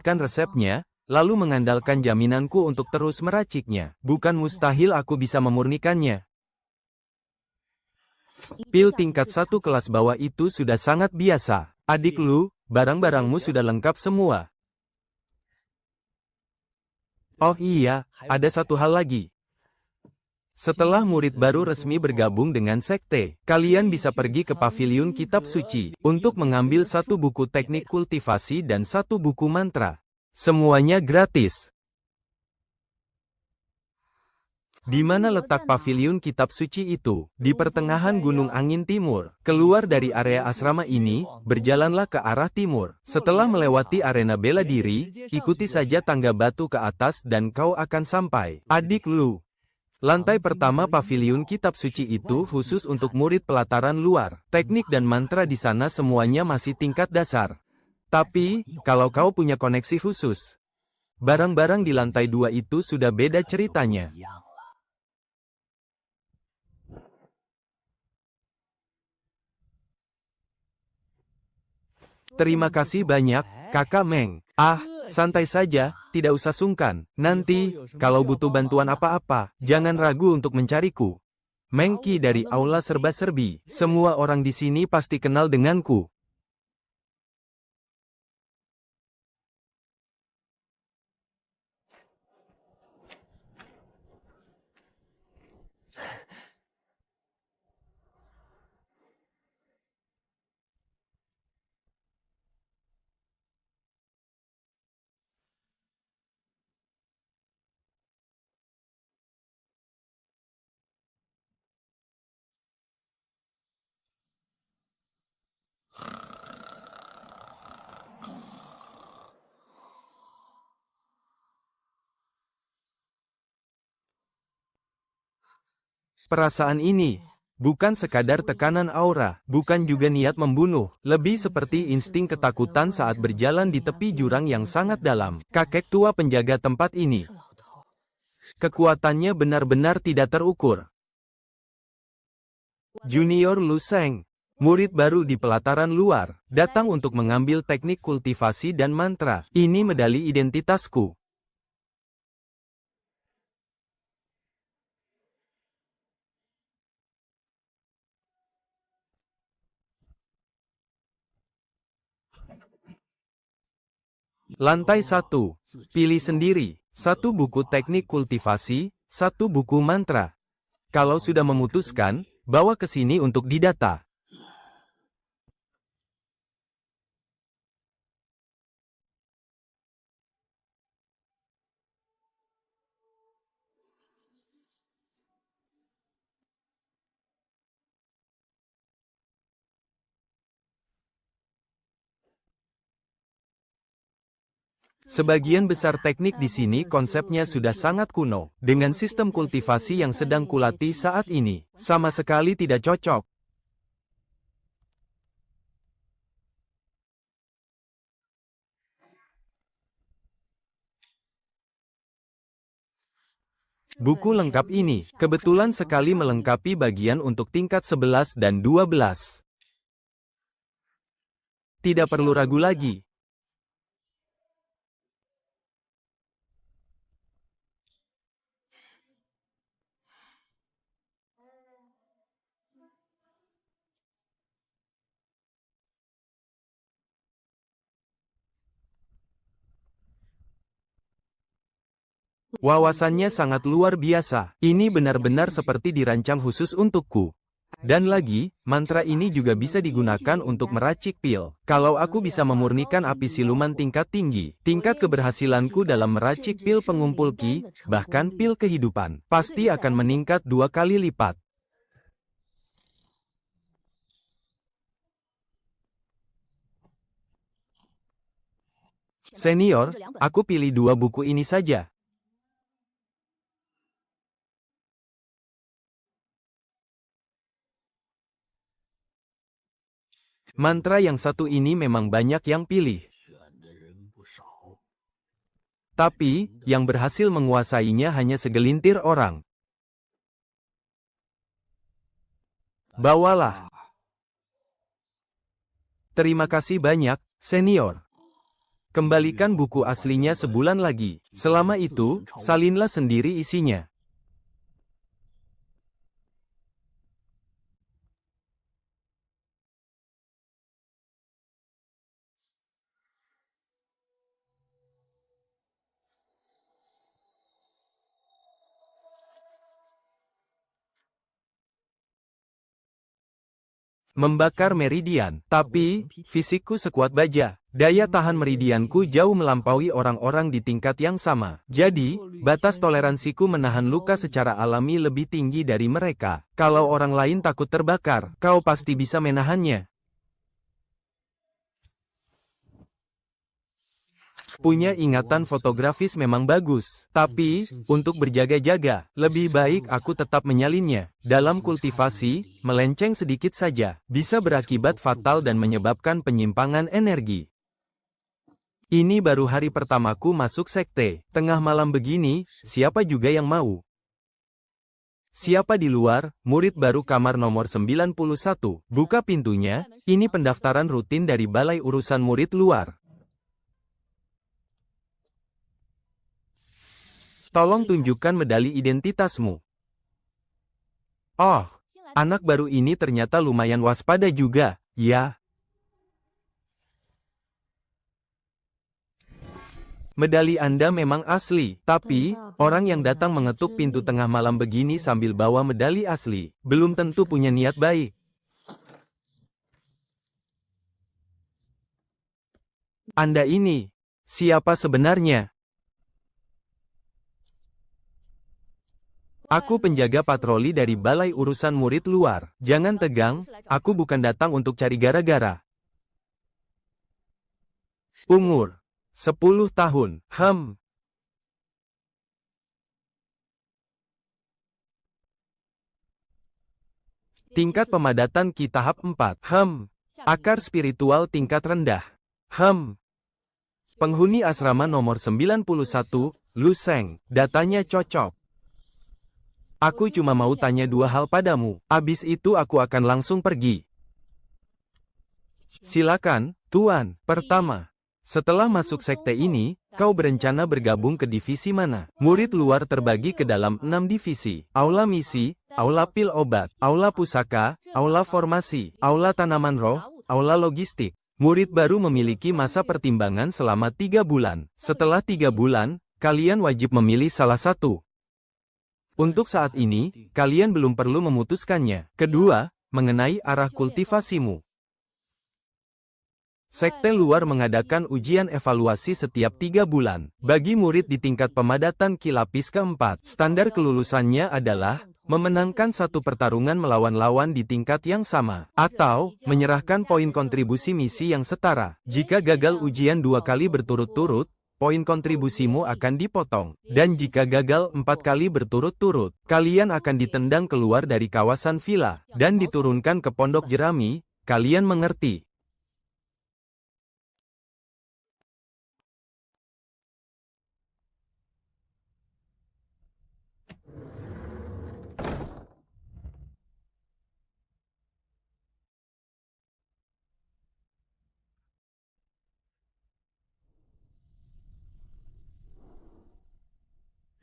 mendapatkan resepnya, lalu mengandalkan jaminanku untuk terus meraciknya. Bukan mustahil aku bisa memurnikannya. Pil tingkat 1 kelas bawah itu sudah sangat biasa. Adik Lu, barang-barangmu sudah lengkap semua. Oh iya, ada satu hal lagi. Setelah murid baru resmi bergabung dengan sekte, kalian bisa pergi ke paviliun kitab suci untuk mengambil satu buku teknik kultivasi dan satu buku mantra. Semuanya gratis. Di mana letak paviliun kitab suci itu? Di pertengahan Gunung Angin Timur. Keluar dari area asrama ini, berjalanlah ke arah timur. Setelah melewati arena bela diri, ikuti saja tangga batu ke atas dan kau akan sampai. Adik Lu. Lantai pertama paviliun kitab suci itu khusus untuk murid pelataran luar. Teknik dan mantra di sana semuanya masih tingkat dasar. Tapi, kalau kau punya koneksi khusus, barang-barang di lantai 2 itu sudah beda ceritanya. Terima kasih banyak, Kakak Meng. Santai saja, tidak usah sungkan. Nanti, kalau butuh bantuan apa-apa, jangan ragu untuk mencariku. Mengki dari Aula Serba-Serbi. Semua orang di sini pasti kenal denganku. Perasaan ini bukan sekadar tekanan aura, bukan juga niat membunuh, lebih seperti insting ketakutan saat berjalan di tepi jurang yang sangat dalam. Kakek tua penjaga tempat ini. Kekuatannya benar-benar tidak terukur. Junior Lu Sheng, murid baru di pelataran luar, datang untuk mengambil teknik kultivasi dan mantra. Ini medali identitasku. Lantai 1. Pilih sendiri. Satu buku teknik kultivasi, satu buku mantra. Kalau sudah memutuskan, bawa ke sini untuk didata. Sebagian besar teknik di sini konsepnya sudah sangat kuno. Dengan sistem kultivasi yang sedang kulatih saat ini, sama sekali tidak cocok. Buku lengkap ini, kebetulan sekali melengkapi bagian untuk tingkat 11 dan 12. Tidak perlu ragu lagi. Wawasannya sangat luar biasa. Ini benar-benar seperti dirancang khusus untukku. Dan lagi, mantra ini juga bisa digunakan untuk meracik pil. Kalau aku bisa memurnikan api siluman tingkat tinggi, tingkat keberhasilanku dalam meracik pil pengumpul ki, bahkan pil kehidupan, pasti akan meningkat 2 kali lipat. Senior, aku pilih 2 buku ini saja. Mantra yang satu ini memang banyak yang pilih. Tapi, yang berhasil menguasainya hanya segelintir orang. Bawalah. Terima kasih banyak, senior. Kembalikan buku aslinya sebulan lagi. Selama itu, salinlah sendiri isinya. Membakar meridian. Tapi, fisikku sekuat baja. Daya tahan meridianku jauh melampaui orang-orang di tingkat yang sama. Jadi, batas toleransiku menahan luka secara alami lebih tinggi dari mereka. Kalau orang lain takut terbakar, kau pasti bisa menahannya. Punya ingatan fotografis memang bagus, tapi, untuk berjaga-jaga, lebih baik aku tetap menyalinnya. Dalam kultivasi, melenceng sedikit saja, bisa berakibat fatal dan menyebabkan penyimpangan energi. Ini baru hari pertamaku masuk sekte. Tengah malam begini, siapa juga yang mau? Siapa di luar? Murid baru kamar nomor 91. Buka pintunya, ini pendaftaran rutin dari Balai Urusan Murid Luar. Tolong tunjukkan medali identitasmu. Oh, anak baru ini ternyata lumayan waspada juga, ya. Medali Anda memang asli, tapi, orang yang datang mengetuk pintu tengah malam begini sambil bawa medali asli, belum tentu punya niat baik. Anda ini, siapa sebenarnya? Aku penjaga patroli dari Balai Urusan Murid Luar. Jangan tegang, aku bukan datang untuk cari gara-gara. Umur 10 tahun. Tingkat pemadatan Ki tahap 4. Akar spiritual tingkat rendah. Penghuni asrama nomor 91, Lu Seng. Datanya cocok. Aku cuma mau tanya dua hal padamu, abis itu aku akan langsung pergi. Silakan, Tuan. Pertama, setelah masuk sekte ini, kau berencana bergabung ke divisi mana? Murid luar terbagi ke dalam 6 divisi. Aula misi, aula pil obat, aula pusaka, aula formasi, aula tanaman roh, aula logistik. Murid baru memiliki masa pertimbangan selama 3 bulan. Setelah 3 bulan, kalian wajib memilih salah satu. Untuk saat ini, kalian belum perlu memutuskannya. Kedua, mengenai arah kultivasimu. Sekte luar mengadakan ujian evaluasi setiap 3 bulan. Bagi murid di tingkat pemadatan Ki lapis keempat, standar kelulusannya adalah memenangkan satu pertarungan melawan lawan di tingkat yang sama, atau menyerahkan poin kontribusi misi yang setara. Jika gagal ujian 2 kali berturut-turut, poin kontribusimu akan dipotong. Dan jika gagal 4 kali berturut-turut, kalian akan ditendang keluar dari kawasan villa, dan diturunkan ke pondok jerami. Kalian mengerti?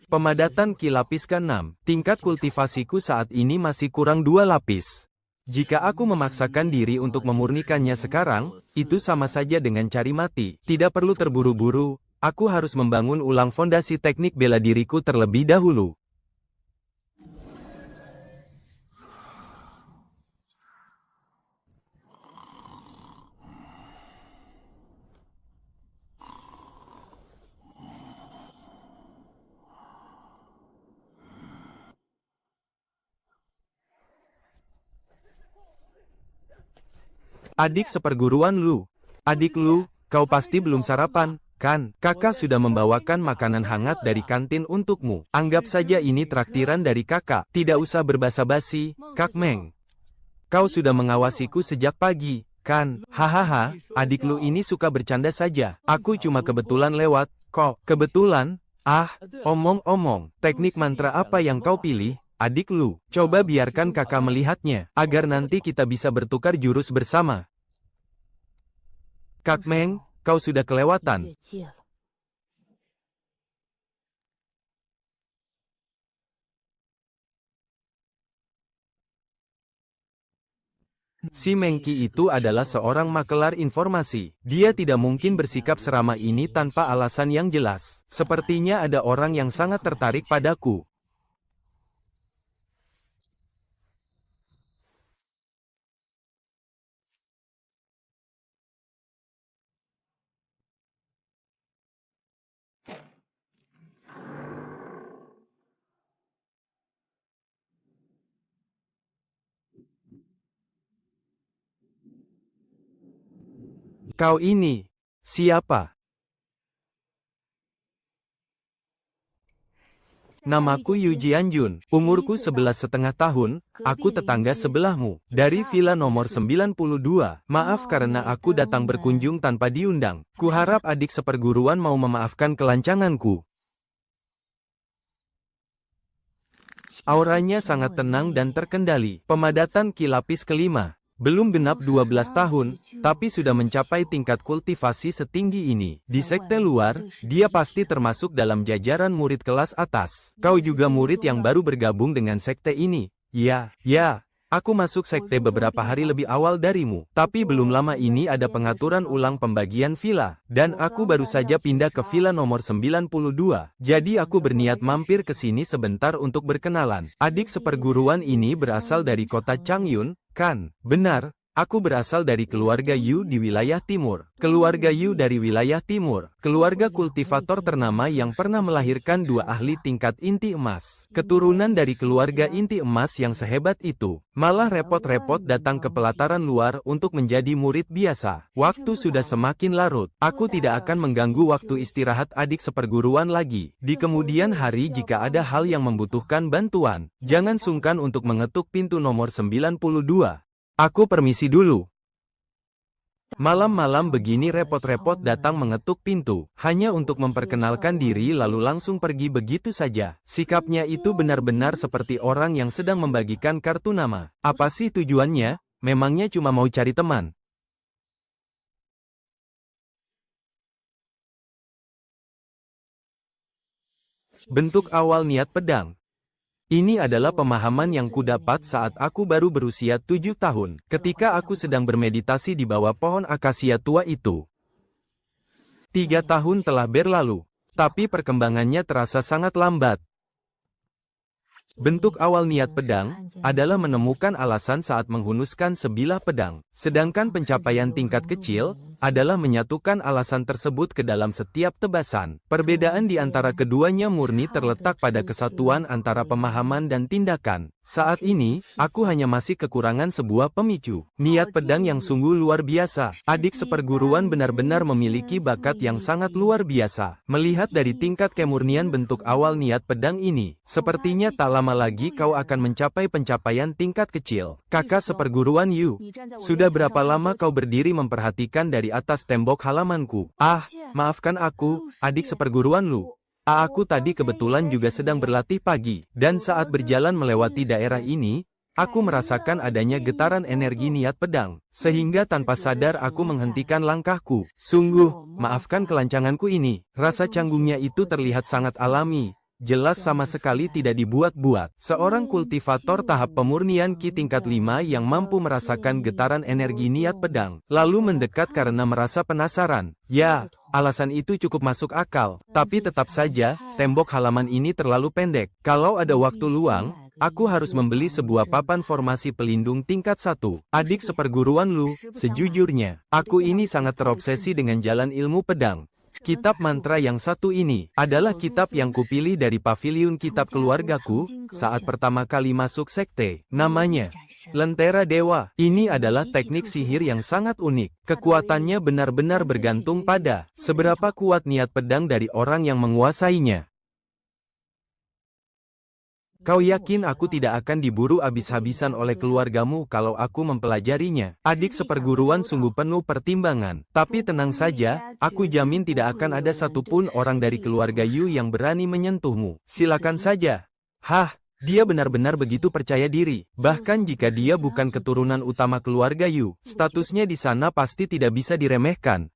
Pemadatan Ki lapis ke-6, tingkat kultivasiku saat ini masih kurang 2 lapis. Jika aku memaksakan diri untuk memurnikannya sekarang, itu sama saja dengan cari mati. Tidak perlu terburu-buru, aku harus membangun ulang fondasi teknik bela diriku terlebih dahulu. Adik seperguruan Lu. Adik Lu, kau pasti belum sarapan, kan? Kakak sudah membawakan makanan hangat dari kantin untukmu. Anggap saja ini traktiran dari kakak. Tidak usah berbasa-basi, Kak Meng. Kau sudah mengawasiku sejak pagi, kan? Hahaha, adik Lu ini suka bercanda saja. Aku cuma kebetulan lewat, kok. Kebetulan? Ah, omong-omong, teknik mantra apa yang kau pilih? Adik Lu, coba biarkan kakak melihatnya, agar nanti kita bisa bertukar jurus bersama. Kak Meng, kau sudah kelewatan. Si Mengki itu adalah seorang makelar informasi. Dia tidak mungkin bersikap seramah ini tanpa alasan yang jelas. Sepertinya ada orang yang sangat tertarik padaku. Kau ini, siapa? Namaku Yu Jianjun, umurku 11,5 tahun, aku tetangga sebelahmu, dari villa nomor 92. Maaf karena aku datang berkunjung tanpa diundang. Kuharap adik seperguruan mau memaafkan kelancanganku. Auranya sangat tenang dan terkendali. Pemadatan Ki lapis kelima. Belum genap 12 tahun, tapi sudah mencapai tingkat kultivasi setinggi ini. Di sekte luar, dia pasti termasuk dalam jajaran murid kelas atas. Kau juga murid yang baru bergabung dengan sekte ini. Ya, aku masuk sekte beberapa hari lebih awal darimu. Tapi belum lama ini ada pengaturan ulang pembagian villa. Dan aku baru saja pindah ke villa nomor 92. Jadi aku berniat mampir ke sini sebentar untuk berkenalan. Adik seperguruan ini berasal dari kota Changyun, kan? Benar. Aku berasal dari keluarga Yu di wilayah timur. Keluarga Yu dari wilayah timur. Keluarga kultivator ternama yang pernah melahirkan 2 ahli tingkat inti emas. Keturunan dari keluarga inti emas yang sehebat itu. Malah repot-repot datang ke pelataran luar untuk menjadi murid biasa. Waktu sudah semakin larut. Aku tidak akan mengganggu waktu istirahat adik seperguruan lagi. Di kemudian hari jika ada hal yang membutuhkan bantuan, jangan sungkan untuk mengetuk pintu nomor 92. Aku permisi dulu. Malam-malam begini repot-repot datang mengetuk pintu, hanya untuk memperkenalkan diri lalu langsung pergi begitu saja. Sikapnya itu benar-benar seperti orang yang sedang membagikan kartu nama. Apa sih tujuannya? Memangnya cuma mau cari teman? Bentuk awal niat pedang. Ini adalah pemahaman yang kudapat saat aku baru berusia 7 tahun, ketika aku sedang bermeditasi di bawah pohon akasia tua itu. 3 tahun telah berlalu, tapi perkembangannya terasa sangat lambat. Bentuk awal niat pedang adalah menemukan alasan saat menghunuskan sebilah pedang, sedangkan pencapaian tingkat kecil adalah menyatukan alasan tersebut ke dalam setiap tebasan. Perbedaan di antara keduanya murni terletak pada kesatuan antara pemahaman dan tindakan. Saat ini, aku hanya masih kekurangan sebuah pemicu. Niat pedang yang sungguh luar biasa. Adik seperguruan benar-benar memiliki bakat yang sangat luar biasa. Melihat dari tingkat kemurnian bentuk awal niat pedang ini, sepertinya tak lama lagi kau akan mencapai pencapaian tingkat kecil. Kakak seperguruan Yu, sudah berapa lama kau berdiri memperhatikan dari atas tembok halamanku? Maafkan aku, adik seperguruan Lu. Aku tadi kebetulan juga sedang berlatih pagi, dan saat berjalan melewati daerah ini, aku merasakan adanya getaran energi niat pedang, sehingga tanpa sadar aku menghentikan langkahku. Sungguh, maafkan kelancanganku ini. Rasa canggungnya itu terlihat sangat alami. Jelas sama sekali tidak dibuat-buat. Seorang kultivator tahap pemurnian Ki tingkat 5 yang mampu merasakan getaran energi niat pedang, lalu mendekat karena merasa penasaran. Ya, alasan itu cukup masuk akal. Tapi tetap saja, tembok halaman ini terlalu pendek. Kalau ada waktu luang, aku harus membeli sebuah papan formasi pelindung tingkat 1. Adik seperguruan Lu, sejujurnya, aku ini sangat terobsesi dengan jalan ilmu pedang. Kitab mantra yang satu ini adalah kitab yang kupilih dari paviliun kitab keluargaku saat pertama kali masuk sekte. Namanya Lentera Dewa. Ini adalah teknik sihir yang sangat unik. Kekuatannya benar-benar bergantung pada seberapa kuat niat pedang dari orang yang menguasainya. Kau yakin aku tidak akan diburu habis-habisan oleh keluargamu kalau aku mempelajarinya? Adik seperguruan sungguh penuh pertimbangan. Tapi tenang saja, aku jamin tidak akan ada satupun orang dari keluarga Yu yang berani menyentuhmu. Silakan saja. Dia benar-benar begitu percaya diri. Bahkan jika dia bukan keturunan utama keluarga Yu, statusnya di sana pasti tidak bisa diremehkan.